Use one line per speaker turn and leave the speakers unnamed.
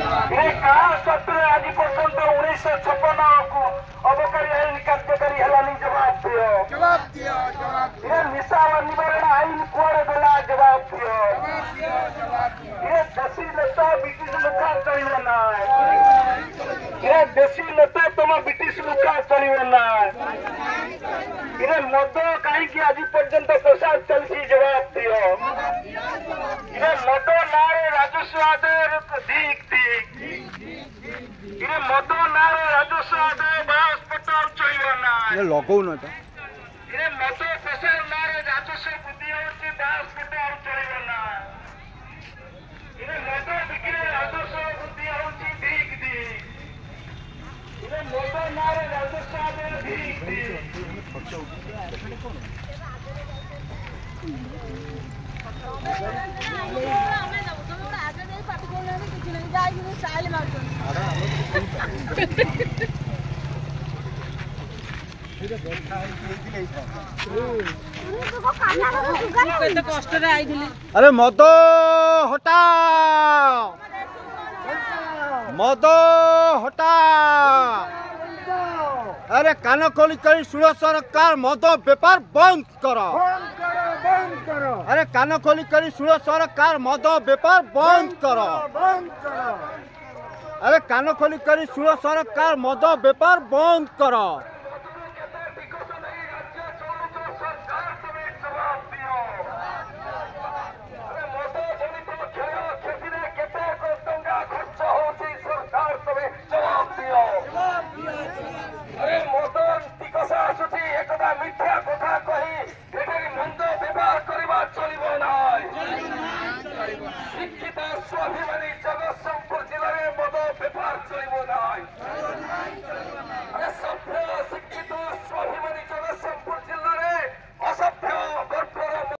सत्वे आज पर्यंत 1956 को अबकारी आईन कार्यकारी हेलानी जवाब दियो निशा निवारण आईन कुआड़े गला जवाब दियो देशी लता ब्रिटिश लुका चलिए ना देशी लता तुम ब्रिटिश लुका चलिए ना मद कहीं आज पर्यंत प्रसाद चलती जवाब दियो मद ना राजस्व आदाय दिक मद ना राजस्व आदाय बास पटाव चलिए ना
लगौ ना
मद प्रसाद ना राजस्व वृद्धि होती बास पटाव चलिए ना मद बिक्री राजस्व वृद्धि होती दिक मद ना राजस्व आदाय दिक
अरे मद हटा मद हटा अरे कान खोली कर सुन सरकार मद व्यापार बंद करो अरे कान खोली कर सुन सरकार मद व्यापार बंद करो अरे कान खोली कर सुन सरकार मद व्यापार बंद करो।